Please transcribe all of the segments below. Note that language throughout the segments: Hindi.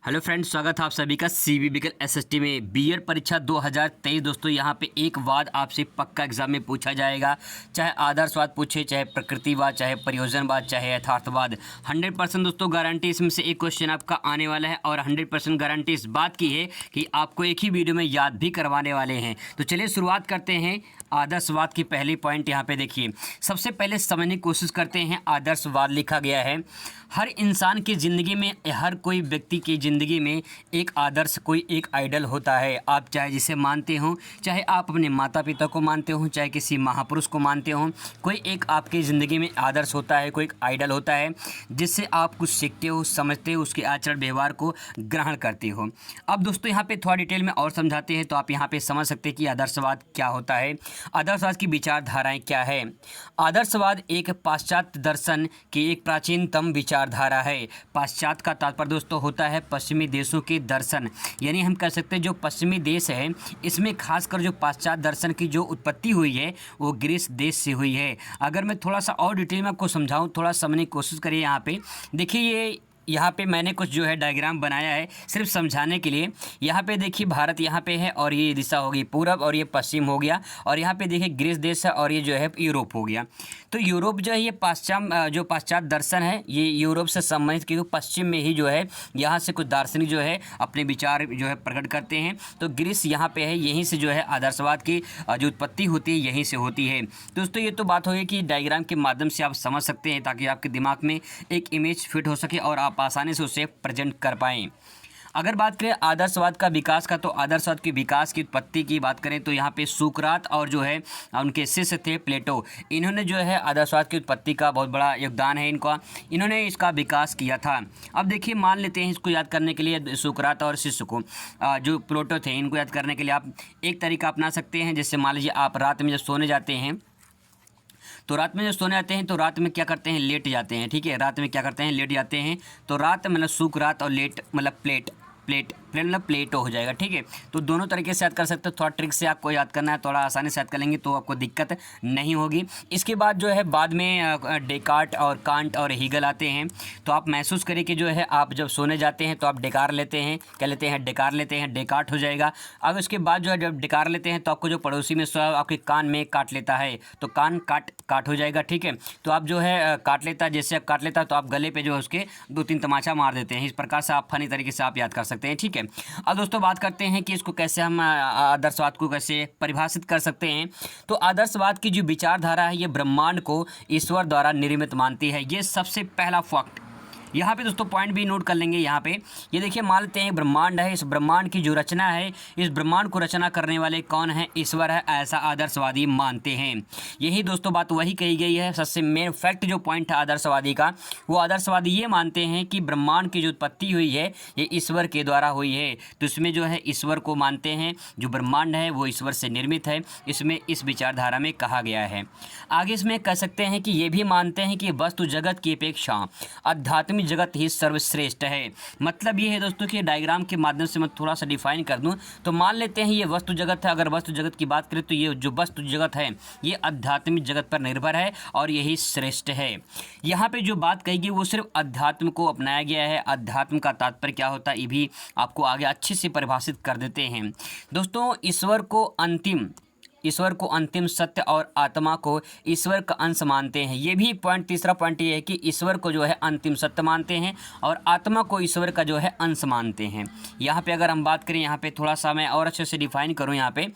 हेलो फ्रेंड्स, स्वागत है आप सभी का सीबीबीकल एसएसटी में बीएड परीक्षा 2023। दोस्तों यहाँ पे एक वाद आपसे पक्का एग्जाम में पूछा जाएगा, चाहे आदर्शवाद पूछे, चाहे प्रकृतिवाद, चाहे परियोजनवाद, चाहे यथार्थवाद। 100% दोस्तों गारंटी इसमें से एक क्वेश्चन आपका आने वाला है और 100% गारंटी इस बात की है कि आपको एक ही वीडियो में याद भी करवाने वाले हैं। तो चलिए शुरुआत करते हैं। आदर्शवाद की पहली पॉइंट यहाँ पे देखिए। सबसे पहले समझने की कोशिश करते हैं। आदर्शवाद लिखा गया है, हर इंसान की ज़िंदगी में, हर कोई व्यक्ति की ज़िंदगी में एक आदर्श, कोई एक आइडल होता है। आप चाहे जिसे मानते हो, चाहे आप अपने माता पिता को मानते हो, चाहे किसी महापुरुष को मानते हो, कोई एक आपकी ज़िंदगी में आदर्श होता है, कोई एक आइडल होता है जिससे आप कुछ सीखते हो, समझते हो, उसके आचरण व्यवहार को ग्रहण करते हो। अब दोस्तों यहाँ पे थोड़ा डिटेल में और समझाते हैं तो आप यहाँ पे समझ सकते हैं कि आदर्शवाद क्या होता है, आदर्शवाद की विचारधाराएँ क्या है। आदर्शवाद एक पाश्चात्य दर्शन की एक प्राचीनतम विचारधारा है। पाश्चात्य का तात्पर्य दोस्तों होता है पश्चिमी देशों के दर्शन, यानी हम कह सकते हैं जो पश्चिमी देश है इसमें खासकर जो पाश्चात्य दर्शन की जो उत्पत्ति हुई है वो ग्रीस देश से हुई है। अगर मैं थोड़ा सा और डिटेल में आपको समझाऊं, थोड़ा समझने की कोशिश करिए। यहाँ पे देखिए, ये यहाँ पे मैंने कुछ जो है डायग्राम बनाया है सिर्फ समझाने के लिए। यहाँ पे देखिए भारत यहाँ पे है और ये दिशा होगी पूरब और ये पश्चिम हो गया, और यहाँ पे देखिए ग्रीस देश है और ये जो है यूरोप हो गया। तो यूरोप जो है ये पाश्चात्य दर्शन है, ये यूरोप से संबंधित, क्योंकि पश्चिम में ही जो है यहाँ से कुछ दार्शनिक जो है अपने विचार जो है प्रकट करते हैं। तो ग्रीस यहाँ पे है, यहीं से जो है आदर्शवाद की जो उत्पत्ति होती है यहीं से होती है। दोस्तों ये तो बात होगी कि डायग्राम के माध्यम से आप समझ सकते हैं ताकि आपके दिमाग में एक इमेज फिट हो सके और आप आसानी से उसे प्रेजेंट कर पाएँ। अगर बात करें आदर्शवाद का विकास का, तो आदर्शवाद के विकास की उत्पत्ति की बात करें तो यहाँ पे सुकरात और जो है उनके शिष्य थे प्लेटो, इन्होंने जो है आदर्शवाद की उत्पत्ति का बहुत बड़ा योगदान है इनका, इन्होंने इसका विकास किया था। अब देखिए मान लेते हैं इसको याद करने के लिए सुकरात और शिष्य को, जो प्लेटो थे, इनको याद करने के लिए आप एक तरीका अपना सकते हैं। जैसे मान लीजिए आप रात में जब सोने जाते हैं तो रात में जब सोने जाते हैं तो रात में क्या करते हैं, लेट जाते हैं। ठीक है, रात में क्या करते हैं, लेट जाते हैं। तो रात मतलब सुकरात और लेट मतलब प्लेट मतलब प्लेटो हो जाएगा। ठीक है, तो दोनों तरीके से याद कर सकते हो। थोड़ा ट्रिक से आपको याद करना है, थोड़ा आसानी से याद कर लेंगे तो आपको दिक्कत नहीं होगी। इसके बाद जो है बाद में डेकार्ट और कांट और हीगल आते हैं। तो आप महसूस करिए कि जो है आप जब सोने जाते हैं तो आप डेकार लेते हैं, क्या लेते हैं, डेकार लेते हैं, डेकार्ट हो जाएगा। अब उसके बाद जो है जब डेकार लेते हैं तो आपको जो पड़ोसी में सोया आपके कान में काट लेता है तो कान काट हो जाएगा। ठीक है, तो आप जो है काट लेता है, जैसे आप काट लेता है तो आप गले पे जो है उसके 2-3 तमाचा मार देते हैं। इस प्रकार से आप फनी तरीके से आप याद कर सकते हैं। ठीक है, अब दोस्तों बात करते हैं कि इसको कैसे हम आदर्शवाद को कैसे परिभाषित कर सकते हैं। तो आदर्शवाद की जो विचारधारा है ये ब्रह्मांड को ईश्वर द्वारा निर्मित मानती है। ये सबसे पहला फैक्ट, यहाँ पे दोस्तों पॉइंट भी नोट कर लेंगे। यहाँ पे ये देखिए मान लेते हैं ब्रह्मांड है, इस ब्रह्मांड की जो रचना है, इस ब्रह्मांड को रचना करने वाले कौन है, ईश्वर है, ऐसा आदर्शवादी मानते हैं। यही दोस्तों बात वही कही गई है। सबसे मेन फैक्ट जो पॉइंट है आदर्शवादी का, वो आदर्शवादी ये मानते हैं कि ब्रह्मांड की जो उत्पत्ति हुई है ये ईश्वर के द्वारा हुई है। तो इसमें जो है ईश्वर को मानते हैं, जो ब्रह्मांड है वो ईश्वर से निर्मित है, इसमें इस विचारधारा में कहा गया है। आगे इसमें कह सकते हैं कि ये भी मानते हैं कि वस्तु जगत की अपेक्षा आध्यात्मिक जगत ही सर्वश्रेष्ठ है। मतलब ये है दोस्तों कि डायग्राम के माध्यम से मैं थोड़ा सा डिफाइन कर दूं तो मान लेते हैं ये वस्तु जगत है। अगर वस्तु जगत की बात करें तो ये जो वस्तु जगत है ये आध्यात्मिक जगत पर निर्भर है और यही श्रेष्ठ है। यहाँ पे जो बात कही गई वो सिर्फ अध्यात्म को अपनाया गया है। अध्यात्म का तात्पर्य क्या होता है ये भी आपको आगे अच्छे से परिभाषित कर देते हैं। दोस्तों ईश्वर को अंतिम सत्य और आत्मा को ईश्वर का अंश मानते हैं। ये भी पॉइंट, तीसरा पॉइंट ये है कि ईश्वर को जो है अंतिम सत्य मानते हैं और आत्मा को ईश्वर का जो है अंश मानते हैं। यहाँ पे अगर हम बात करें, यहाँ पे थोड़ा सा मैं और अच्छे से डिफाइन करूँ यहाँ पे,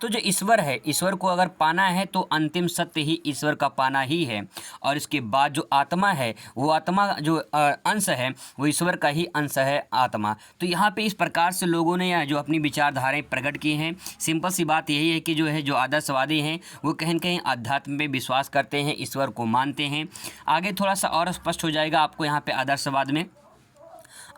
तो जो ईश्वर है, ईश्वर को अगर पाना है तो अंतिम सत्य ही ईश्वर का पाना ही है, और इसके बाद जो आत्मा है वो आत्मा जो अंश है वो ईश्वर का ही अंश है आत्मा। तो यहाँ पे इस प्रकार से लोगों ने जो अपनी विचारधाराएँ प्रकट की हैं। सिंपल सी बात यही है कि जो है जो आदर्शवादी हैं वो कहीं न कहीं अध्यात्म में विश्वास करते हैं, ईश्वर को मानते हैं। आगे थोड़ा सा और स्पष्ट हो जाएगा आपको यहाँ पे आदर्शवाद में।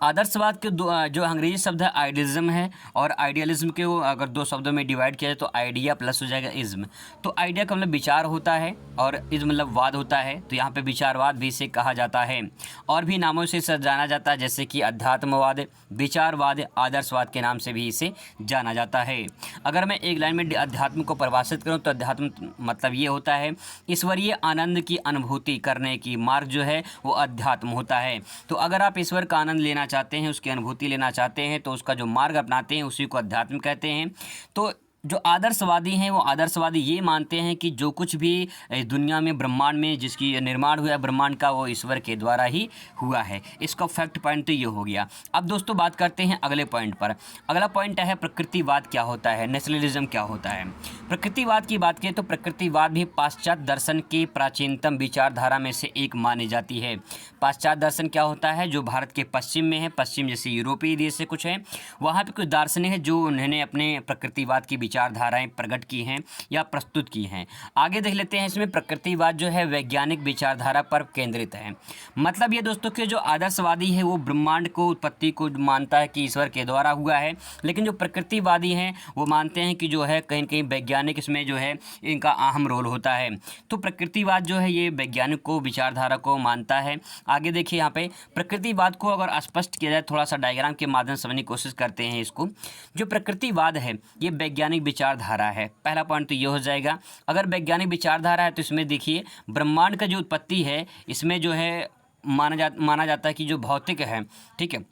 आदर्शवाद के जो अंग्रेजी शब्द है आइडियलिज्म है, और आइडियलिज्म के वो अगर 2 शब्दों में डिवाइड किया जाए तो आइडिया प्लस हो जाएगा इज्म। तो आइडिया का मतलब विचार होता है और इज्म मतलब वाद होता है। तो यहाँ पे विचारवाद भी इसे कहा जाता है, और भी नामों से इसे जाना जाता है जैसे कि अध्यात्मवाद, विचारवाद, आदर्शवाद के नाम से भी इसे जाना जाता है। अगर मैं एक लाइन में अध्यात्म को परिभाषित करूँ तो अध्यात्म मतलब ये होता है ईश्वरीय आनंद की अनुभूति करने की मार्ग जो है वो अध्यात्म होता है। तो अगर आप ईश्वर का आनंद लेना चाहते हैं, उसकी अनुभूति लेना चाहते हैं, तो उसका जो मार्ग अपनाते हैं उसी को अध्यात्म कहते हैं। तो जो आदर्शवादी हैं वो आदर्शवादी ये मानते हैं कि जो कुछ भी इस दुनिया में ब्रह्मांड में जिसकी निर्माण हुआ है ब्रह्मांड का, वो ईश्वर के द्वारा ही हुआ है। इसका फैक्ट पॉइंट तो ये हो गया। अब दोस्तों बात करते हैं अगले पॉइंट पर। अगला पॉइंट है प्रकृतिवाद क्या होता है, नेचुरलिज्म क्या होता है। प्रकृतिवाद की बात करें तो प्रकृतिवाद भी पाश्चात्य दर्शन की प्राचीनतम विचारधारा में से एक मानी जाती है। पाश्चात्य दर्शन क्या होता है, जो भारत के पश्चिम में है, पश्चिम जैसे यूरोपीय देश से कुछ है, वहाँ पे कुछ दार्शनिक है जो उन्होंने अपने प्रकृतिवाद की विचारधाराएं प्रकट की हैं या प्रस्तुत की हैं। आगे देख लेते हैं। इसमें प्रकृतिवाद जो है वैज्ञानिक विचारधारा पर केंद्रित है। मतलब ये दोस्तों कि जो आदर्शवादी है वो ब्रह्मांड को, उत्पत्ति को मानता है कि ईश्वर के द्वारा हुआ है, लेकिन जो प्रकृतिवादी हैं वो मानते हैं कि जो है कहीं कहीं वैज्ञानिक इसमें जो है इनका अहम रोल होता है। तो प्रकृतिवाद जो है ये वैज्ञानिक को, विचारधारा को मानता है। आगे देखिए यहाँ पे प्रकृतिवाद को अगर स्पष्ट किया जाए, थोड़ा सा डायग्राम के माध्यम से समझने की कोशिश करते हैं इसको। जो प्रकृतिवाद है ये वैज्ञानिक विचारधारा है। पहला पॉइंट तो ये हो जाएगा। अगर वैज्ञानिक विचारधारा है तो इसमें देखिए ब्रह्मांड का जो उत्पत्ति है इसमें जो है माना जाता है कि जो भौतिक है, ठीक है,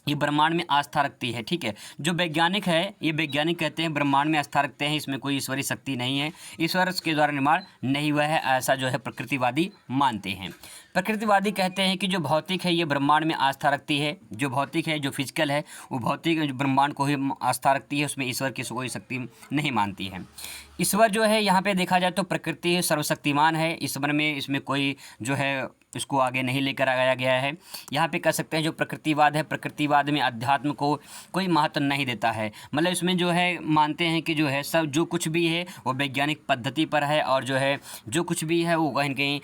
ये ब्रह्मांड में आस्था रखती है। ठीक है, जो वैज्ञानिक है ये वैज्ञानिक कहते हैं ब्रह्मांड में आस्था रखते हैं, इसमें कोई ईश्वरीय शक्ति नहीं है, ईश्वर के द्वारा निर्माण नहीं हुआ है, ऐसा जो है प्रकृतिवादी मानते हैं। प्रकृतिवादी कहते हैं कि जो भौतिक है ये ब्रह्मांड में आस्था रखती है, जो भौतिक है, जो फिजिकल है, वो भौतिक जो ब्रह्मांड को ही आस्था रखती है, उसमें ईश्वर की कोई शक्ति नहीं मानती है। ईश्वर जो है यहाँ पे देखा जाए तो प्रकृति सर्वशक्तिमान है, ईश्वर में इसमें कोई जो है इसको आगे नहीं लेकर आया गया है। यहाँ पे कह सकते हैं जो प्रकृतिवाद है, प्रकृतिवाद में अध्यात्म को कोई महत्व नहीं देता है। मतलब इसमें जो है मानते हैं कि जो है सब जो कुछ भी है वो वैज्ञानिक पद्धति पर है, और जो है जो कुछ भी है वो कहीं कहीं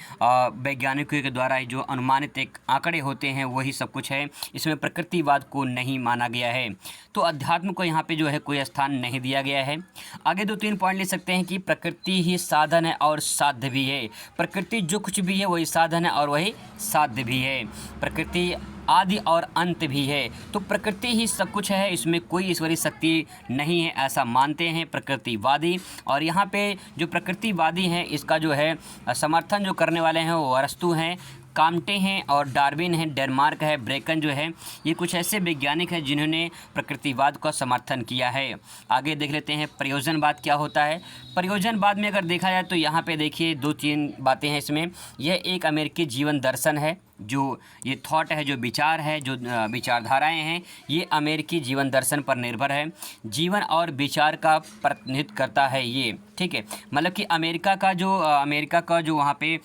वैज्ञानिकों के द्वारा जो अनुमानित एक आंकड़े होते हैं वही सब कुछ है, इसमें प्रकृतिवाद को नहीं माना गया है। तो अध्यात्म को यहाँ पे जो है कोई स्थान नहीं दिया गया है। आगे 2-3 पॉइंट ले सकते हैं कि प्रकृति ही साधन है और साध्य भी है। प्रकृति जो कुछ भी है वही साधन है और वही साध्य भी है। प्रकृति आदि और अंत भी है, तो प्रकृति ही सब कुछ है, इसमें कोई ईश्वरीय शक्ति नहीं है, ऐसा मानते हैं प्रकृतिवादी। और यहाँ पे जो प्रकृतिवादी हैं इसका जो है समर्थन जो करने वाले हैं वो अरस्तु हैं, काम्टे हैं और डार्विन हैं, डेनमार्क है, ब्रेकन जो है, ये कुछ ऐसे वैज्ञानिक हैं जिन्होंने प्रकृतिवाद का समर्थन किया है। आगे देख लेते हैं प्रयोजनवाद क्या होता है। प्रयोजनवाद में अगर देखा जाए तो यहाँ पे देखिए 2-3 बातें हैं इसमें। यह एक अमेरिकी जीवन दर्शन है, जो ये थॉट है, जो विचार है, जो विचारधाराएं हैं, ये अमेरिकी जीवन दर्शन पर निर्भर है। जीवन और विचार का प्रतिनिधित्व करता है ये, ठीक है। मतलब कि अमेरिका का जो वहाँ पे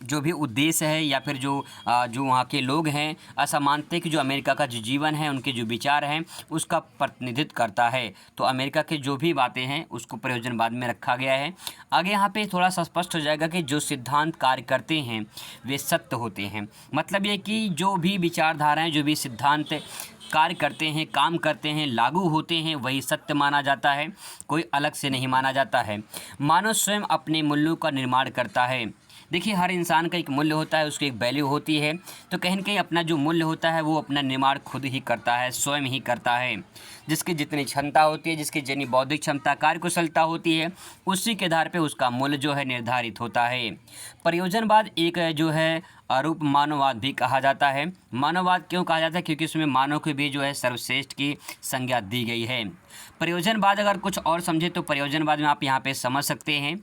जो भी उद्देश्य है या फिर जो वहाँ के लोग हैं ऐसा मानते हैं कि जो अमेरिका का जो जीवन है, उनके जो विचार हैं, उसका प्रतिनिधित्व करता है। तो अमेरिका के जो भी बातें हैं उसको प्रयोजनवाद में रखा गया है। आगे यहाँ पे थोड़ा सा स्पष्ट हो जाएगा कि जो सिद्धांत कार्य करते हैं वे सत्य होते हैं। मतलब ये कि जो भी विचारधाराएं, जो भी सिद्धांत कार्य करते हैं, काम करते हैं, लागू होते हैं, वही सत्य माना जाता है, कोई अलग से नहीं माना जाता है। मानव स्वयं अपने मूल्यों का निर्माण करता है। देखिए हर इंसान का एक मूल्य होता है, उसकी एक वैल्यू होती है, तो कहीं न कहीं अपना जो मूल्य होता है वो अपना निर्माण खुद ही करता है, स्वयं ही करता है। जिसकी जितनी क्षमता होती है, जिसकी जितनी बौद्धिक क्षमता, कार्यकुशलता होती है, उसी के आधार पे उसका मूल्य जो है निर्धारित होता है। प्रयोजनवाद एक जो है अरूप मानववाद भी कहा जाता है। मानववाद क्यों कहा जाता है? क्योंकि उसमें मानव को भी जो है सर्वश्रेष्ठ की संज्ञा दी गई है। प्रयोजनवाद अगर कुछ और समझे तो प्रयोजनवाद में आप यहाँ पे समझ सकते हैं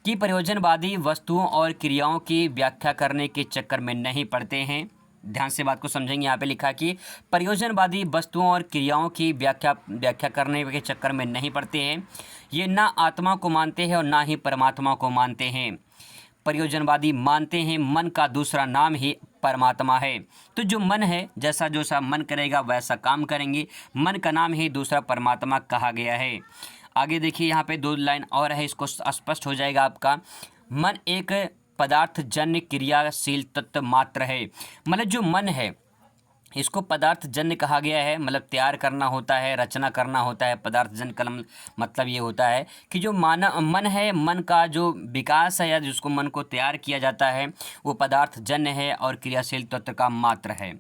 कि प्रयोजनवादी वस्तुओं और क्रियाओं की व्याख्या करने के चक्कर में नहीं पड़ते हैं। ध्यान से बात को समझेंगे। यहाँ पे लिखा कि प्रयोजनवादी वस्तुओं और क्रियाओं की व्याख्या करने के चक्कर में नहीं पड़ते हैं। ये ना आत्मा को मानते हैं और ना ही परमात्मा को मानते हैं। प्रयोजनवादी मानते हैं मन का दूसरा नाम ही परमात्मा है। तो जो मन है, जैसा मन करेगा वैसा काम करेंगे, मन का नाम ही दूसरा परमात्मा कहा गया है। आगे देखिए यहाँ पे 2 लाइन और है, इसको स्पष्ट हो जाएगा आपका। मन एक पदार्थ जन्य क्रियाशील तत्व मात्र है। मतलब जो मन है इसको पदार्थ जन्य कहा गया है, मतलब तैयार करना होता है, रचना करना होता है। पदार्थ जन्य का मतलब ये होता है कि जो मन है, मन का जो विकास है या जिसको मन को तैयार किया जाता है वो पदार्थ जन्य है और क्रियाशील तत्व का मात्र है।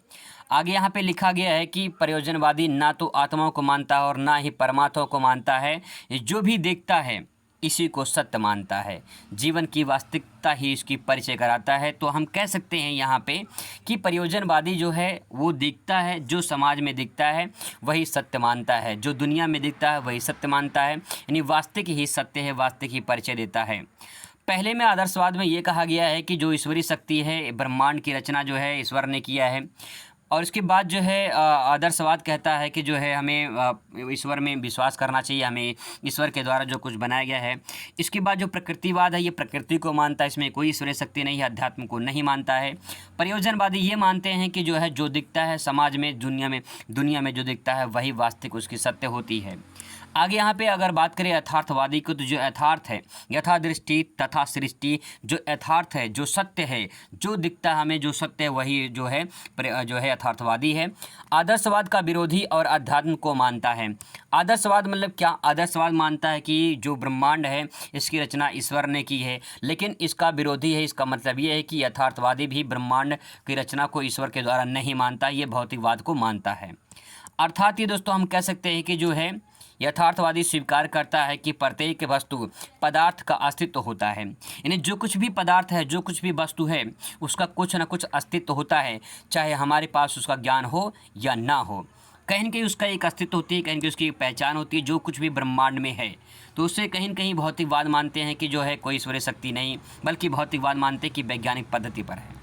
आगे यहाँ पे लिखा गया है कि प्रयोजनवादी ना तो आत्मा को मानता है और ना ही परमात्मा को मानता है। जो भी देखता है, इसी को सत्य मानता है। जीवन की वास्तविकता ही इसकी परिचय कराता है। तो हम कह सकते हैं यहाँ पे कि प्रयोजनवादी जो है वो दिखता है, जो समाज में दिखता है वही सत्य मानता है, जो दुनिया में दिखता है वही सत्य मानता है, यानी वास्तविक ही सत्य है, वास्तविक ही परिचय देता है। पहले में आदर्शवाद में ये कहा गया है कि जो ईश्वरीय शक्ति है, ब्रह्मांड की रचना जो है ईश्वर ने किया है। और इसके बाद जो है आदर्शवाद कहता है कि जो है हमें ईश्वर में विश्वास करना चाहिए, हमें ईश्वर के द्वारा जो कुछ बनाया गया है। इसके बाद जो प्रकृतिवाद है ये प्रकृति को मानता है, इसमें कोई ईश्वरीय शक्ति नहीं है, अध्यात्म को नहीं मानता है। प्रयोजनवादी ये मानते हैं कि जो है जो दिखता है समाज में, दुनिया में जो दिखता है वही वास्तविक उसकी सत्य होती है। आगे यहाँ पे अगर बात करें यथार्थवादी को, तो जो यथार्थ है, यथादृष्टि तथा सृष्टि, जो यथार्थ है, जो सत्य है, जो दिखता है हमें जो सत्य है वही जो है यथार्थवादी है। आदर्शवाद का विरोधी और अध्यात्म को मानता है। आदर्शवाद मतलब क्या? आदर्शवाद मानता है कि जो ब्रह्मांड है इसकी रचना ईश्वर ने की है, लेकिन इसका विरोधी है। इसका मतलब ये है कि यथार्थवादी भी ब्रह्मांड की रचना को ईश्वर के द्वारा नहीं मानता, ये भौतिकवाद को मानता है। अर्थात ये दोस्तों हम कह सकते हैं कि जो है यथार्थवादी स्वीकार करता है कि प्रत्येक वस्तु पदार्थ का अस्तित्व होता है, यानी जो कुछ भी पदार्थ है, जो कुछ भी वस्तु है उसका कुछ न कुछ अस्तित्व होता है, चाहे हमारे पास उसका ज्ञान हो या ना हो। कहीं न कहीं उसका एक अस्तित्व होती है, कहीं न कहीं उसकी एक पहचान होती है, जो कुछ भी ब्रह्मांड में है। तो उससे कहीं न कहीं भौतिकवाद मानते हैं कि जो है कोई ईश्वरीय शक्ति नहीं, बल्कि भौतिकवाद मानते हैं कि वैज्ञानिक पद्धति पर है।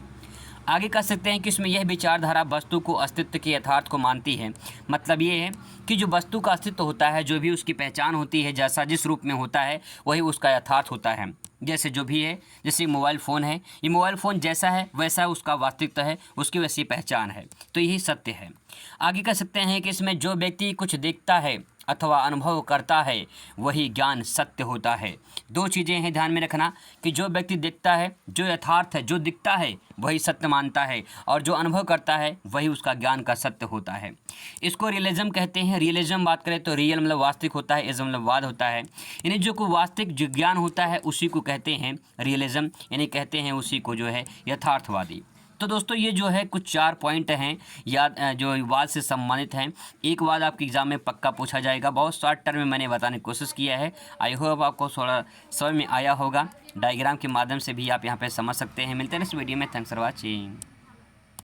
आगे कह सकते हैं कि इसमें यह विचारधारा वस्तु को अस्तित्व के यथार्थ को मानती है। मतलब ये है कि जो वस्तु का अस्तित्व होता है, जो भी उसकी पहचान होती है, जैसा जिस रूप में होता है वही उसका यथार्थ होता है। जैसे जो भी है, जैसे मोबाइल फ़ोन है, ये मोबाइल फ़ोन जैसा है वैसा उसका वास्तविकता है, उसकी वैसी पहचान है, तो यही सत्य है। आगे कह सकते हैं कि इसमें जो व्यक्ति कुछ देखता है अथवा अनुभव करता है वही ज्ञान सत्य होता है। दो चीज़ें हैं ध्यान में रखना कि जो व्यक्ति देखता है, जो यथार्थ है, जो दिखता है वही सत्य मानता है, और जो अनुभव करता है वही उसका ज्ञान का सत्य होता है। इसको रियलिज्म कहते हैं। रियलिज्म बात करें तो रियल मतलब वास्तविक होता है, इज्म मतलब वाद होता है, यानी जो को वास्तविक जो ज्ञान होता है उसी को कहते हैं रियलिज्म, यानी कहते हैं उसी को जो है यथार्थवादी। तो दोस्तों ये जो है कुछ 4 पॉइंट हैं या जो वाद से संबंधित हैं। एक वाद आपके एग्ज़ाम में पक्का पूछा जाएगा, बहुत शॉर्ट टर्म में मैंने बताने की कोशिश किया है। आई होप आपको थोड़ा समझ में आया होगा। डायग्राम के माध्यम से भी आप यहाँ पे समझ सकते हैं। मिलते हैं इस वीडियो में। Thanks for watching.